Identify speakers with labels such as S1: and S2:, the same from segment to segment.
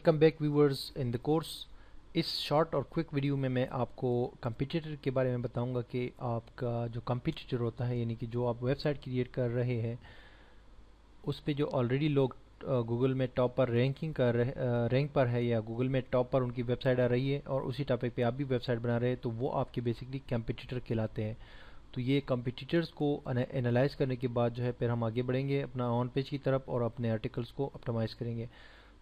S1: Welcome back viewers in the course. इस short और quick video में मैं आपको कंपटीटर के बारे में बताऊंगा कि आपका जो कंपटीटर होता है, यानी कि जो आप वेबसाइट क्रिएट कर रहे हैं उस पे जो ऑलरेडी लोग गूगल में टॉप पर रैंक पर है या गूगल में टॉप पर उनकी वेबसाइट आ रही है और उसी टॉपिक पे आप भी वेबसाइट बना रहे हैं, तो वो आपके बेसिकली कंपटीटर कहलाते हैं। तो ये कंपटीटर्स को एनालाइज करने के बाद जो है फिर हम आगे बढ़ेंगे अपना ऑन पेज की तरफ और अपने आर्टिकल्स को ऑप्टिमाइज़ करेंगे।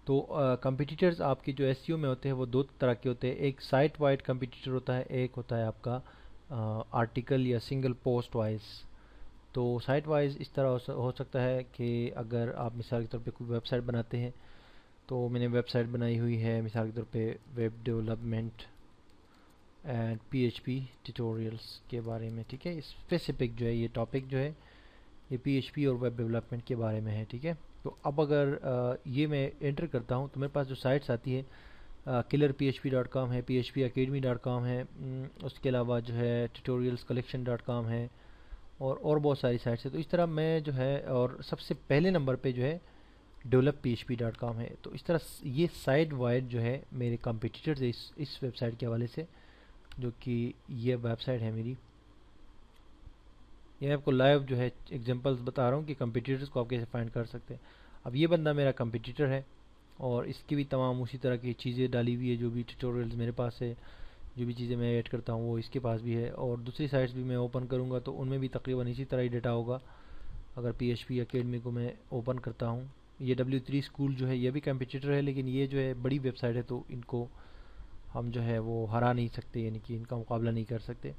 S1: तो कंपटीटर्स आपके जो एसईओ में होते हैं वो दो तरह के होते हैं। एक साइट वाइड कंपटीटर होता है, एक होता है आपका आर्टिकल या सिंगल पोस्ट वाइज। तो साइट वाइज इस तरह हो सकता है कि अगर आप मिसाल के तौर पे कोई वेबसाइट बनाते हैं, तो मैंने वेबसाइट बनाई हुई है मिसाल के तौर पे web development and PHP tutorials के बारे में, ठीक है। स्पेसिफिक जो है ये टॉपिक जो है ये पीएचपी और वेब डेवलपमेंट के बारे में है, ठीक है। तो अब अगर ये मैं एंटर करता हूँ तो मेरे पास जो साइट्स आती है killerphp.com है, phpacademy.com है, उसके अलावा जो है tutorialscollection.com है और बहुत सारी साइट्स है। तो इस तरह मैं जो है, और सबसे पहले नंबर पे जो है developphp.com है। तो इस तरह ये साइड वाइड जो है मेरे कंपटीटर्स है इस वेबसाइट के हवाले से, जो कि ये वेबसाइट है मेरी। ये आपको लाइव जो है एग्जांपल्स बता रहा हूँ कि कंपटीटर्स को आप कैसे फाइंड कर सकते हैं। अब ये बंदा मेरा कंपटीटर है और इसकी भी तमाम उसी तरह की चीज़ें डाली हुई है, जो भी ट्यूटोरियल्स मेरे पास है, जो भी चीज़ें मैं ऐड करता हूँ वो इसके पास भी है। और दूसरी साइट्स भी मैं ओपन करूँगा तो उनमें भी तकरीबन इसी तरह ही डेटा होगा। अगर PHP अकेडमी को मैं ओपन करता हूँ, ये W3 स्कूल जो है ये भी कंपटीटर है, लेकिन ये जो है बड़ी वेबसाइट है तो इनको हम जो है वो हरा नहीं सकते, यानी कि इनका मुकाबला नहीं कर सकते।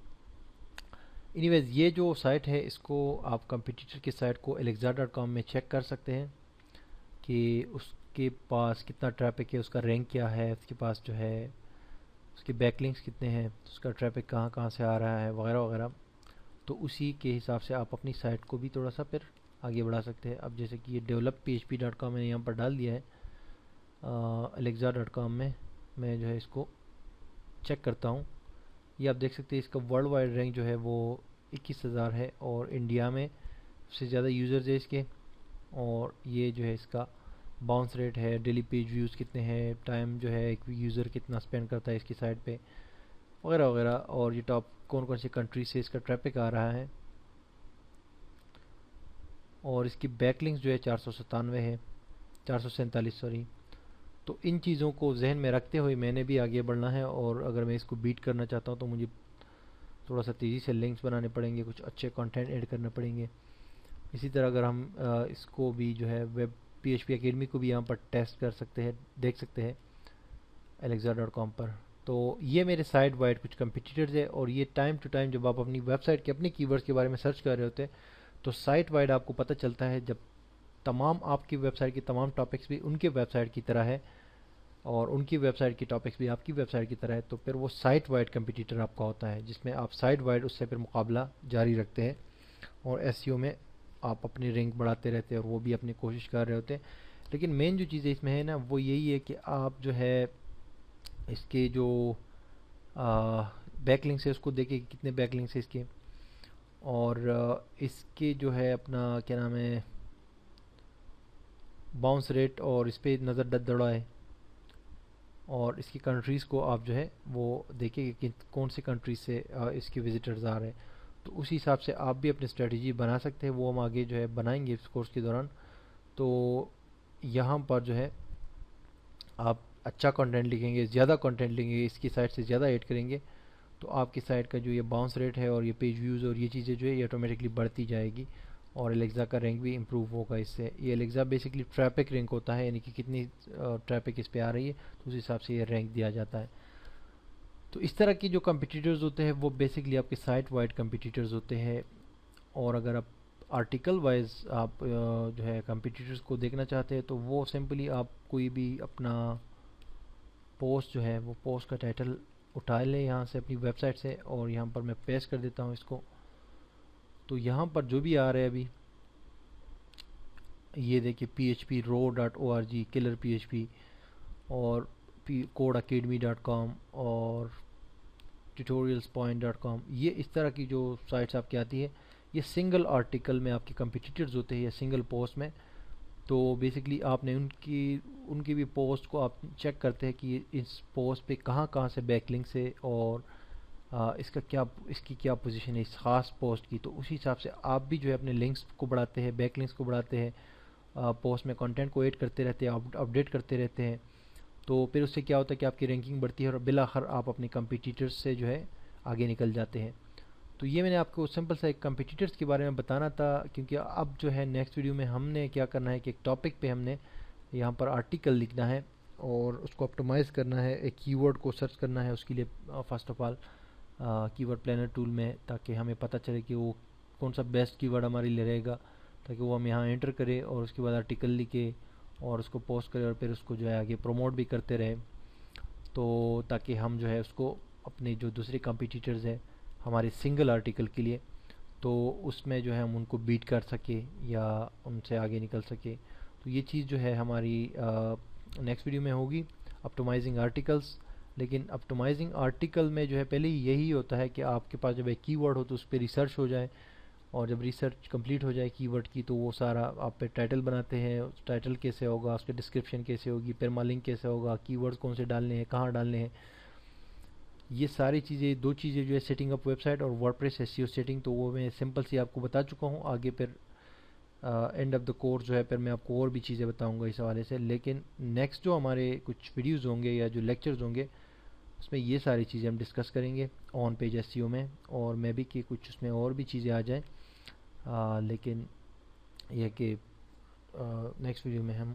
S1: एनीवेज ये जो साइट है इसको आप कंपटीटर की साइट को alexa.com में चेक कर सकते हैं कि उसके पास कितना ट्रैफिक है, उसका रैंक क्या है, उसके पास जो है उसके बैकलिंक्स कितने हैं, उसका ट्रैफिक कहाँ कहाँ से आ रहा है वगैरह वगैरह। तो उसी के हिसाब से आप अपनी साइट को भी थोड़ा सा फिर आगे बढ़ा सकते हैं। अब जैसे कि ये developphp.com मैंने यहाँ पर डाल दिया है, alexa.com में मैं जो है इसको चेक करता हूँ। ये आप देख सकते हैं इसका वर्ल्ड वाइड रैंक जो है वो 21,000 है और इंडिया में सबसे ज़्यादा यूज़र्स है इसके। और ये जो है इसका बाउंस रेट है, डेली पेज व्यूज़ कितने हैं, टाइम जो है एक यूज़र कितना स्पेंड करता है इसकी साइट पे वगैरह वगैरह। और ये टॉप कौन कौन सी कंट्री से इसका ट्रैफिक आ रहा है। और इसकी बैकलिंक्स जो है 447 सॉरी। तो इन चीज़ों को जहन में रखते हुए मैंने भी आगे बढ़ना है, और अगर मैं इसको बीट करना चाहता हूँ तो मुझे थोड़ा सा तेज़ी से लिंक्स बनाने पड़ेंगे, कुछ अच्छे कंटेंट ऐड करने पड़ेंगे। इसी तरह अगर हम इसको भी जो है वेब PHP अकेडमी को भी यहाँ पर टेस्ट कर सकते हैं, देख सकते हैं alexa.com पर। तो ये मेरे साइड वाइड कुछ कंपटीटर्स है, और ये टाइम टू टाइम जब आप अपनी वेबसाइट के अपने कीवर्ड्स के बारे में सर्च कर रहे होते हैं तो साइट वाइड आपको पता चलता है, जब तमाम आपकी वेबसाइट के तमाम टॉपिक्स भी उनके वेबसाइट की तरह है और उनकी वेबसाइट की टॉपिक्स भी आपकी वेबसाइट की तरह है, तो फिर वो साइट वाइड कंपटीटर आपका होता है, जिसमें आप साइट वाइड उससे फिर मुकाबला जारी रखते हैं और एसईओ में आप अपनी रैंक बढ़ाते रहते हैं और वो भी अपनी कोशिश कर रहे होते हैं। लेकिन मेन जो चीज़ इसमें है ना वो यही है कि आप जो है इसके जो बैकलिंक्स है उसको देखें कि कितने बैकलिंक्स है इसके, और इसके जो है अपना क्या नाम है बाउंस रेट, और इस पर नज़र दौड़ाए और इसकी कंट्रीज़ को आप जो है वो देखें कि कौन सी कंट्रीज से इसके विजिटर्स आ रहे हैं। तो उसी हिसाब से आप भी अपनी स्ट्रेटजी बना सकते हैं, वो हम आगे जो है बनाएंगे इस कोर्स के दौरान। तो यहाँ पर जो है आप अच्छा कंटेंट लिखेंगे, ज़्यादा कंटेंट लिखेंगे, इसकी साइट से ज़्यादा ऐड करेंगे, तो आपकी साइट का जो ये बाउंस रेट है और ये पेज व्यूज़ और ये चीज़ें जो है ये ऑटोमेटिकली बढ़ती जाएगी और एलेक्सा का रैंक भी इम्प्रूव होगा इससे। ये एलेक्सा बेसिकली ट्रैफिक रैंक होता है, यानी कि कितनी ट्रैफिक इस पे आ रही है तो उस हिसाब से ये रैंक दिया जाता है। तो इस तरह की जो कंपटीटर्स होते हैं वो बेसिकली आपके साइट वाइड कंपटीटर्स होते हैं। और अगर आप आर्टिकल वाइज आप जो है कंपटीटर्स को देखना चाहते हैं तो वो सिंपली आप कोई भी अपना पोस्ट जो है वो पोस्ट का टाइटल उठा लें यहाँ से अपनी वेबसाइट से, और यहाँ पर मैं पेस्ट कर देता हूँ इसको। तो यहाँ पर जो भी आ रहा है अभी ये देखिए php.ro.org, किलर PHP और codeacademy.com और tutorialspoint.com, ये इस तरह की जो साइट्स आपकी आती है ये सिंगल आर्टिकल में आपके कंपटीटर्स होते हैं या सिंगल पोस्ट में تو بیسکلی آپ نے ان کی بھی پوسٹ کو آپ چیک کرتے ہیں کہ اس پوسٹ پہ کہاں کہاں سے بیک لنکس ہے اور اس کی کیا پوزیشن ہے اس خاص پوسٹ کی. تو اسی حساب سے آپ بھی جو ہے اپنے لنکس کو بڑھاتے ہیں, بیک لنکس کو بڑھاتے ہیں, پوسٹ میں کنٹینٹ کو ایڈ کرتے رہتے ہیں, اپڈیٹ کرتے رہتے ہیں. تو پھر اس سے کیا ہوتا ہے کہ آپ کی رینکنگ بڑھتی ہے اور بالآخر آپ اپنے کمپیٹیٹرز سے جو ہے آگے نکل جاتے ہیں. تو یہ میں نے آپ کو سمپل سا ایک کمپیٹیٹرز کے بارے میں بتانا تھا, کیونکہ اب جو ہے نیکسٹ ویڈیو میں ہم نے کیا کرنا ہے کہ ایک ٹاپک پہ ہم نے یہاں پر آرٹیکل لکھنا ہے اور اس کو اپٹیمائز کرنا ہے, ایک کی ورڈ کو سرچ کرنا ہے اس کے لیے فرسٹ آف آل کی ورڈ پلانر ٹول میں, تاکہ ہمیں پتہ چلے کہ وہ کون سا بیسٹ کی ورڈ ہمارے لیے رہے گا, تاکہ وہ ہم یہاں انٹر کرے اور اس کے بعد آرٹیکل لکھے اور اس کو پوسٹ کرے اور پھر اس کو جو ہے آگے پروموٹ بھی کرتے رہے. تو تاکہ ہم جو ہے اس کو اپنے جو دوسرے کمپیٹیٹرز ہیں ہمارے سنگل آرٹیکل کے لیے, تو اس میں جو ہے ہم ان کو بیٹ کر سکے یا ان سے آگے نکل سکے. تو یہ چیز جو ہے ہماری نیکسٹ ویڈیو میں ہوگی, اپٹیمائزنگ آرٹیکلز. لیکن اپٹیمائزنگ آرٹیکل میں جو ہے پہلے یہی ہوتا ہے کہ آپ کے پاس جب ایک کی ورڈ ہو تو اس پہ ریسرچ ہو جائے, اور جب ریسرچ کمپلیٹ ہو جائے کی ورڈ کی تو وہ سارا آپ پہ ٹائٹل بناتے ہیں, ٹائٹل کیسے ہوگا, اس کے ڈسکرپشن کیسے ہوگی, پرمالنک کیسے ہوگا, کی ورڈز کون سے ڈالنے ہیں, کہاں ڈالنے ہیں, یہ ساری چیزیں, دو چیزیں جو ہے سیٹنگ اپ ویب سائٹ اور ورڈپریس ایس ای او سیٹنگ, تو وہ میں سمپل سی آپ کو بتا چکا ہوں. آگے پھر اینڈ آف دا کورس جو ہے پھر میں آپ کو اور بھی چیزیں بتاؤں گا اس حوالے سے. لیکن نیکسٹ جو ہمارے کچھ ویڈیوز ہوں گے یا جو لیکچرز ہوں گے اس میں یہ ساری چیزیں ہم ڈسکس کریں گے آن پیج ایس ای او میں, اور میں بھی کہ کچھ اس میں اور بھی چیزیں آ جائیں. لیکن یہ کہ نیکسٹ ویڈیو میں ہم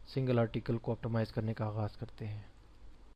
S1: سنگل آرٹیکل کو آپٹیمائز کرنے کا آغاز کرتے ہیں.